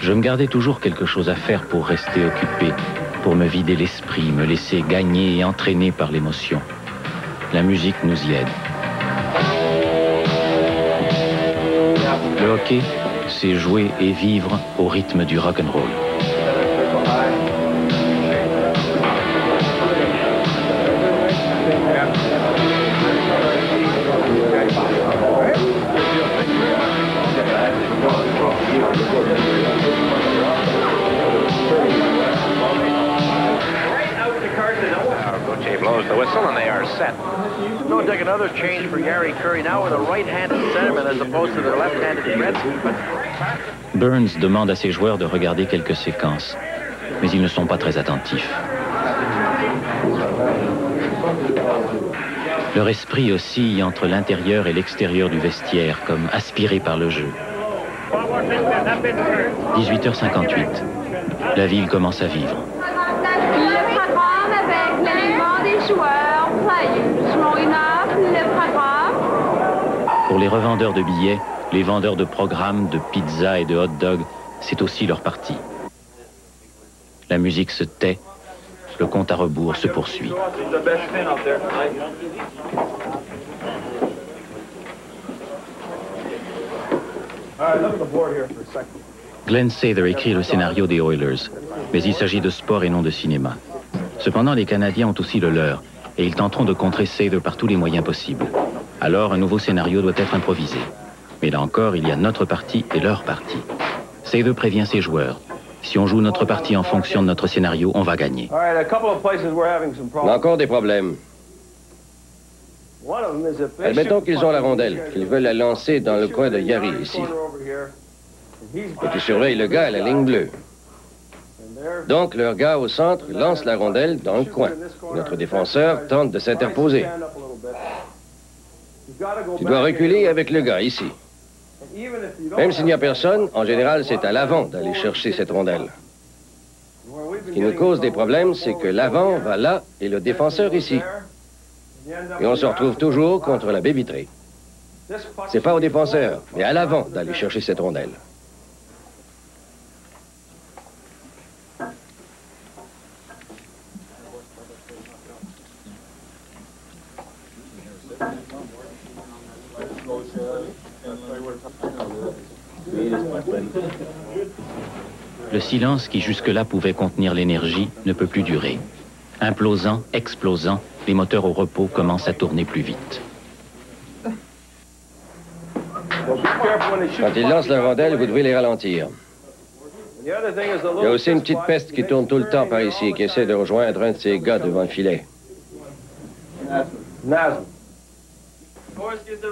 Je me gardais toujours quelque chose à faire pour rester occupé, pour me vider l'esprit, me laisser gagner et entraîner par l'émotion. La musique nous y aide. Le hockey, c'est jouer et vivre au rythme du rock'n'roll. Blows the whistle and they are set. No, take another change for Gary Curry now with a right-handed centerman as opposed to their left-handed Gretzky. Burns demande à ses joueurs de regarder quelques séquences, mais ils ne sont pas très attentifs. Leur esprit oscille entre l'intérieur et l'extérieur du vestiaire, comme aspiré par le jeu. 18h58. La ville commence à vivre. Pour les revendeurs de billets, les vendeurs de programmes, de pizza et de hot dog, c'est aussi leur partie. La musique se tait, le compte à rebours se poursuit. Glenn Sather écrit le scénario des Oilers, mais il s'agit de sport et non de cinéma. Cependant, les Canadiens ont aussi le leur, et ils tenteront de contrer Sather par tous les moyens possibles. Alors, un nouveau scénario doit être improvisé. Mais là encore, il y a notre partie et leur partie. Sather prévient ses joueurs. Si on joue notre partie en fonction de notre scénario, on va gagner. Encore des problèmes. Admettons qu'ils ont la rondelle, qu'ils veulent la lancer dans le coin de Yari, ici. Et tu surveilles le gars à la ligne bleue. Donc, leur gars au centre lance la rondelle dans le coin. Notre défenseur tente de s'interposer. Tu dois reculer avec le gars, ici. Même s'il n'y a personne, en général, c'est à l'avant d'aller chercher cette rondelle. Ce qui nous cause des problèmes, c'est que l'avant va là et le défenseur ici. Et on se retrouve toujours contre la baie vitrée. C'est pas au défenseur, mais à l'avant d'aller chercher cette rondelle. Le silence qui jusque-là pouvait contenir l'énergie ne peut plus durer. Implosant, explosant, les moteurs au repos commencent à tourner plus vite. Quand ils lancent la rondelle, vous devez les ralentir. Il y a aussi une petite peste qui tourne tout le temps par ici, qui essaie de rejoindre un de ces gars devant le filet.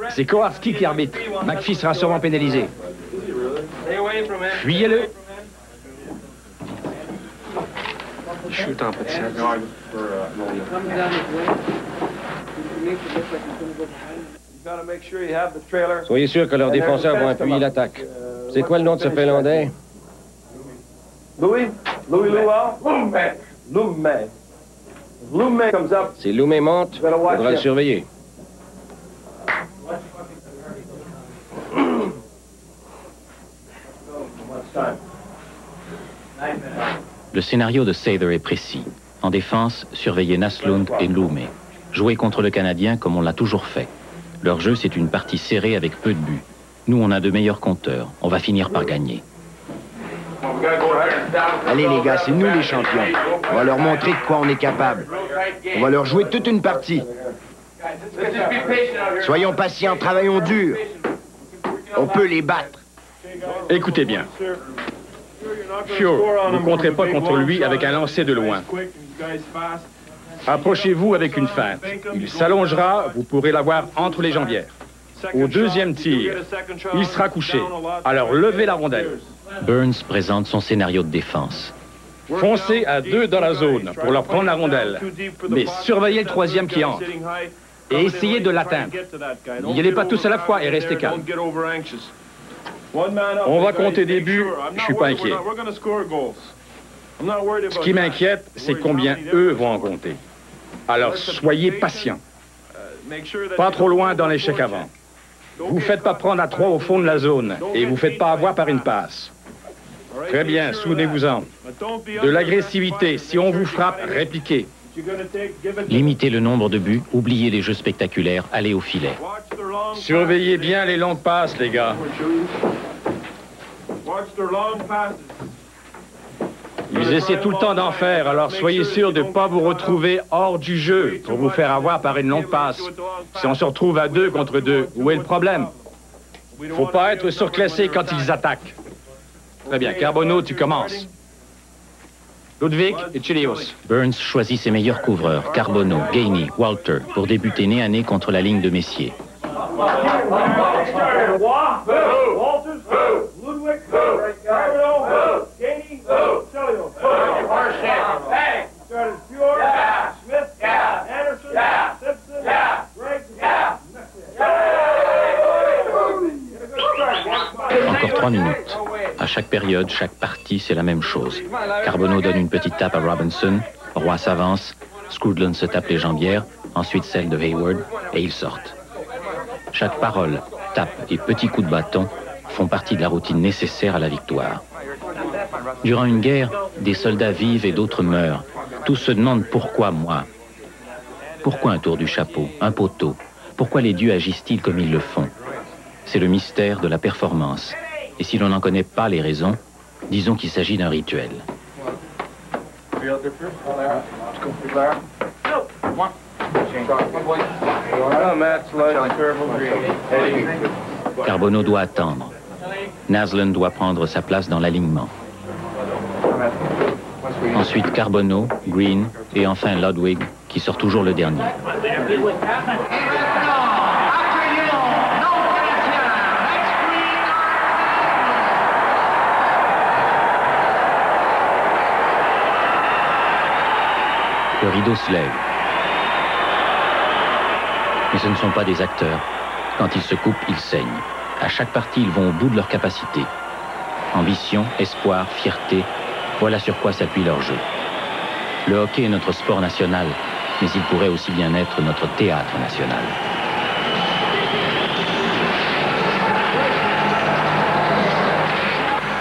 C'est Kowarski qui arbitre. McPhee sera sûrement pénalisé. Fuyez-le. Shoot en petit. Soyez sûr que leurs défenseurs vont appuyer l'attaque. C'est quoi le nom de ce Finlandais? Louis comes up. Si Loumé monte, il faudra le surveiller. Le scénario de Sather est précis. En défense, surveiller Naslund et Loumé. Jouer contre le Canadien comme on l'a toujours fait. Leur jeu, c'est une partie serrée avec peu de buts. Nous, on a de meilleurs compteurs. On va finir par gagner. Allez les gars, c'est nous les champions. On va leur montrer de quoi on est capable. On va leur jouer toute une partie. Soyons patients, travaillons dur. On peut les battre. Écoutez bien. Fure, vous ne compterez pas contre lui avec un lancer de loin. Approchez-vous avec une feinte. Il s'allongera, vous pourrez l'avoir entre les jambières. Au deuxième tir, il sera couché. Alors levez la rondelle. Burns présente son scénario de défense. Foncez à 2 dans la zone pour leur prendre la rondelle. Mais surveillez le troisième qui entre. Et essayez de l'atteindre. N'y allez pas tous à la fois et restez calme. On va compter des buts, je suis pas inquiet. Ce qui m'inquiète, c'est combien eux vont en compter. Alors soyez patients. Pas trop loin dans l'échec avant. Vous faites pas prendre à 3 au fond de la zone et vous faites pas avoir par une passe. Très bien, souvenez-vous-en. De l'agressivité. Si on vous frappe, répliquez. Limitez le nombre de buts, oubliez les jeux spectaculaires, allez au filet. Surveillez bien les longues passes, les gars. Ils essaient tout le temps d'en faire, alors soyez sûr de ne pas vous retrouver hors du jeu pour vous faire avoir par une longue passe. Si on se retrouve à 2 contre 2, où est le problème? Faut pas être surclassé quand ils attaquent. Très bien, Carbonneau, tu commences. Ludwig et Chelios. Burns choisit ses meilleurs couvreurs, Carbonneau, Gainey, Walter, pour débuter nez à nez contre la ligne de Messier. Encore 3 minutes. À chaque période, chaque partie, c'est la même chose. Carbonneau donne une petite tape à Robinson, Roy s'avance, Scrudland se tape les jambières, ensuite celle de Hayward, et ils sortent. Chaque parole, tape et petit coup de bâton font partie de la routine nécessaire à la victoire. Durant une guerre, des soldats vivent et d'autres meurent. Tous se demandent pourquoi moi. Pourquoi un tour du chapeau, un poteau? Pourquoi les dieux agissent-ils comme ils le font? C'est le mystère de la performance. Et si l'on n'en connaît pas les raisons, disons qu'il s'agit d'un rituel. Carbonneau doit attendre. Naslund doit prendre sa place dans l'alignement. Ensuite Carbonneau, Green et enfin Ludwig, qui sort toujours le dernier. Le rideau se lève. Mais ce ne sont pas des acteurs. Quand ils se coupent, ils saignent. À chaque partie, ils vont au bout de leur capacité. Ambition, espoir, fierté, voilà sur quoi s'appuie leur jeu. Le hockey est notre sport national, mais il pourrait aussi bien être notre théâtre national.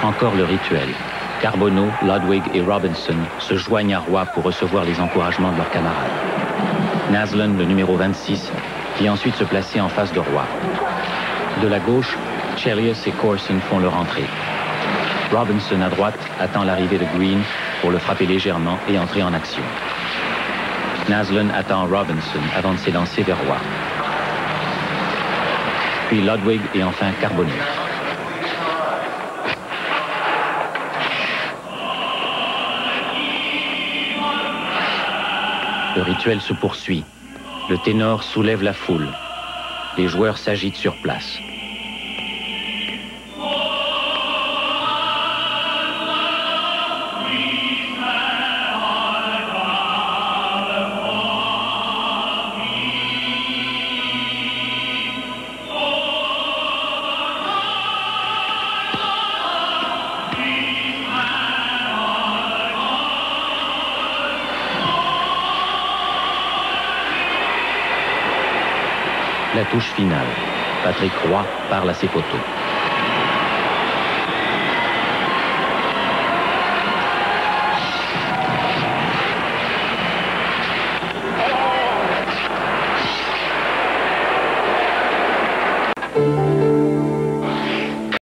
Encore le rituel. Carbonneau, Ludwig et Robinson se joignent à Roy pour recevoir les encouragements de leurs camarades. Naslund, le numéro 26, vient ensuite se placer en face de Roy. De la gauche, Chelios et Corson font leur entrée. Robinson à droite attend l'arrivée de Green pour le frapper légèrement et entrer en action. Naslund attend Robinson avant de s'élancer vers Roy. Puis Ludwig et enfin Carbonneau. Le rituel se poursuit. Le ténor soulève la foule. Les joueurs s'agitent sur place. La touche finale. Patrick Roy parle à ses poteaux.